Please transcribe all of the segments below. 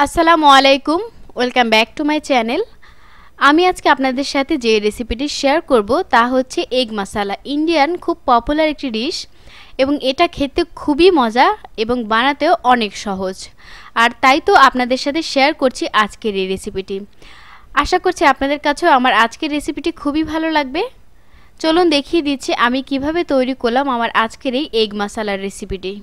আসসালামু আলাইকুম, welcome back to my channel. আমি আজকে আপনাদের সাথে যে রেসিপিটি শেয়ার করব তা হচ্ছে এগ মশালা। ইন্ডিয়ান খুব পপুলার একটি ডিশ এবং এটা খেতে খুবই মজা এবং বানাতেও অনেক সহজ। আর তাই তো আপনাদের সাথে শেয়ার করছি আজকের এই রেসিপিটি। আশা করছি আপনাদের কাছেও আমার আজকের রেসিপিটি খুবই ভালো লাগবে। চলুন দেখিয়ে দিচ্ছি আমি কিভাবে তৈরি করলাম আমার আজকের এই এগ মশালার রেসিপিটি।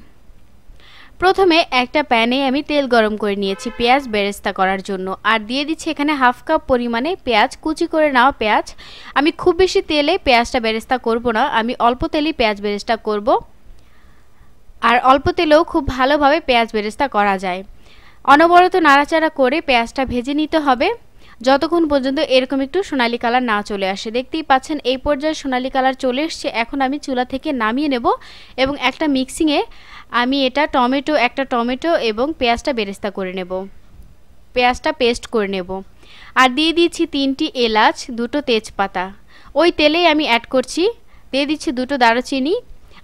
প্রথমে একটা প্যানে আমি তেল গরম করে নিয়েছি পেঁয়াজ বেরেস্তা করার জন্য, আর দিয়ে দিচ্ছি এখানে হাফ কাপ পরিমাণে পেঁয়াজ, কুচি করে নেওয়া পেঁয়াজ। আমি খুব বেশি তেলে পেঁয়াজটা বেরেস্তা করব না, আমি অল্প তেলেই পেঁয়াজ বেরেস্তা করব। আর অল্প তেলেও খুব ভালোভাবে পেঁয়াজ বেরেস্তা করা যায়। অনবরত নাড়াচাড়া করে পেঁয়াজটা ভেজে নিতে হবে যতক্ষণ পর্যন্ত এরকম একটু সোনালী কালার না চলে আসে। দেখতেই পাচ্ছেন এই পর্যায়ে সোনালী কালার চলে এসছে। এখন আমি চুলা থেকে নামিয়ে নেব এবং একটা মিক্সিংয়ে আমি একটা টমেটো এবং পেঁয়াজটা বেরেস্তা করে নেব, পেঁয়াজটা পেস্ট করে নেব। আর দিয়ে দিচ্ছি 3টি এলাচ, 2টো তেজপাতা ওই তেলেই আমি অ্যাড করছি। দিয়ে দিচ্ছি 2টো দারুচিনি,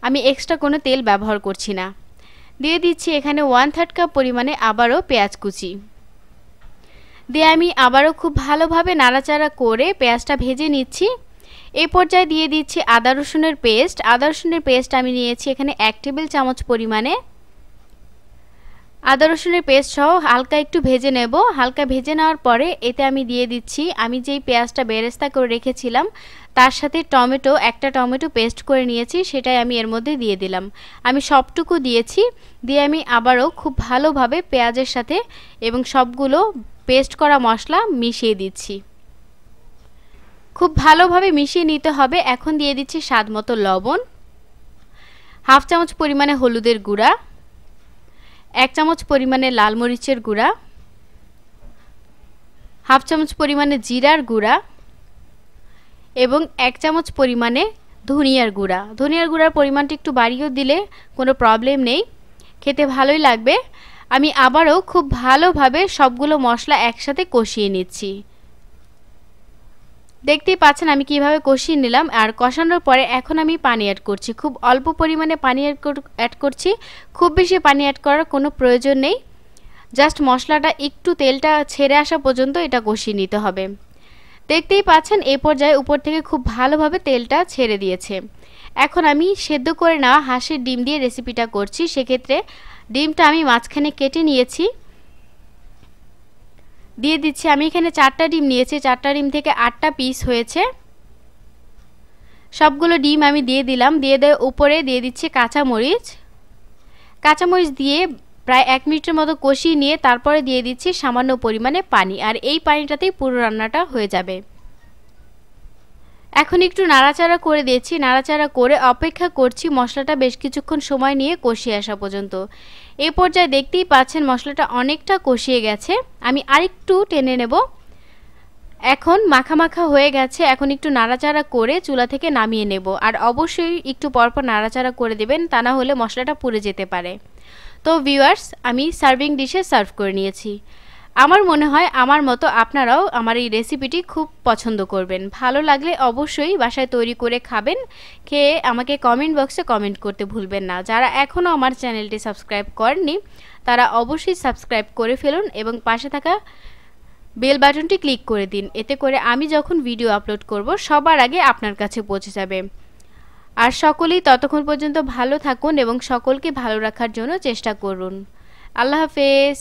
আমি এক্সট্রা কোনো তেল ব্যবহার করছি না। দিয়ে দিচ্ছি এখানে 1/3 কাপ পরিমাণে আবারও পেঁয়াজ কুচি দিয়ে আমি আবারও খুব ভালোভাবে নাড়াচাড়া করে পেঁয়াজটা ভেজে নিচ্ছি। এই পর্যায়ে দিয়ে দিচ্ছি আদা রসুনের পেস্ট আমি নিয়েছি এখানে 1 টেবিল চামচ পরিমাণে। আদা রসুনের পেস্ট সহ হালকা একটু ভেজে নেব। হালকা ভেজে নেওয়ার পরে এতে আমি দিয়ে দিচ্ছি আমি যেই পেঁয়াজটা বেরেস্তা করে রেখেছিলাম তার সাথে একটা টমেটো পেস্ট করে নিয়েছি, সেটাই আমি এর মধ্যে দিয়ে দিলাম। আমি সবটুকু দিয়েছি, দিয়ে আমি আবারও খুব ভালোভাবে পেঁয়াজের সাথে এবং সবগুলো পেস্ট করা মশলা মিশিয়ে দিচ্ছি। খুব ভালোভাবে মিশিয়ে নিতে হবে। এখন দিয়ে দিচ্ছি স্বাদমতো লবণ, হাফ চামচ পরিমাণে হলুদের গুঁড়া, 1 চামচ পরিমাণে লাল মরিচের গুঁড়া, হাফ চামচ পরিমাণে জিরার গুঁড়া এবং 1 চামচ পরিমাণে ধনিয়ার গুঁড়া। ধনিয়ার গুঁড়ার পরিমাণটা একটু বাড়িয়েও দিলে কোনো প্রবলেম নেই, খেতে ভালোই লাগবে। আমি আবারও খুব ভালোভাবে সবগুলো মশলা একসাথে কষিয়ে নিচ্ছি। দেখতেই পাচ্ছেন আমি কিভাবে কষিয়ে নিলাম। আর কষানোর পরে এখন আমি পানি অ্যাড করছি, খুব অল্প পরিমাণে পানি অ্যাড করছি। খুব বেশি পানি অ্যাড করার কোনো প্রয়োজন নেই, জাস্ট মশলাটা একটু তেলটা ছেড়ে আসা পর্যন্ত এটা কষিয়ে নিতে হবে। দেখতেই পাচ্ছেন এই পর্যায়ে উপর থেকে খুব ভালোভাবে তেলটা ছেড়ে দিয়েছে। এখন আমি সেদ্ধ করে নেওয়া হাঁসের ডিম দিয়ে রেসিপিটা করছি। সেক্ষেত্রে ডিমটা আমি মাঝখানে কেটে নিয়েছি, দিয়ে দিচ্ছি। আমি এখানে 4টা ডিম নিয়েছি, 4টা ডিম থেকে 8টা পিস হয়েছে। সবগুলো ডিম আমি দিয়ে দিলাম। দিয়ে উপরে দিয়ে দিচ্ছি কাঁচামরিচ দিয়ে প্রায় 1 মিনিটের মতো কষিয়ে নিয়ে তারপরে দিয়ে দিচ্ছি সামান্য পরিমাণে পানি। আর এই পানিটাতেই পুরো রান্নাটা হয়ে যাবে। এখন একটু নাড়াচাড়া করে দিয়েছি, নাড়াচাড়া করে অপেক্ষা করছি মশলাটা বেশ কিছুক্ষণ সময় নিয়ে কষিয়ে আসা পর্যন্ত। এই পর্যায়ে দেখতেই পাচ্ছেন মশলাটা অনেকটা কষিয়ে গেছে, আমি আরেকটু টেনে নেব। এখন মাখা মাখা হয়ে গেছে, এখন একটু নাড়াচাড়া করে চুলা থেকে নামিয়ে নেব। আর অবশ্যই একটু পরপর নাড়াচাড়া করে দেবেন, তা না হলে মশলাটা পুড়ে যেতে পারে। তো ভিউয়ার্স, আমি সার্ভিং ডিশে সার্ভ করে নিয়েছি। আমার মনে হয় আমার মতো আপনারাও আমার এই রেসিপিটি খুব পছন্দ করবেন। ভালো লাগলে অবশ্যই বাসায় তৈরি করে খাবেন। খেয়ে আমাকে কমেন্ট বক্সে কমেন্ট করতে ভুলবেন না। যারা এখনও আমার চ্যানেলটি সাবস্ক্রাইব করেননি তারা অবশ্যই সাবস্ক্রাইব করে ফেলুন এবং পাশে থাকা বেল বাটনটি ক্লিক করে দিন। এতে করে আমি যখন ভিডিও আপলোড করব সবার আগে আপনার কাছে পৌঁছে যাবে। আর সকলেই ততক্ষণ পর্যন্ত ভালো থাকুন এবং সকলকে ভালো রাখার জন্য চেষ্টা করুন। আল্লাহ হাফেজ।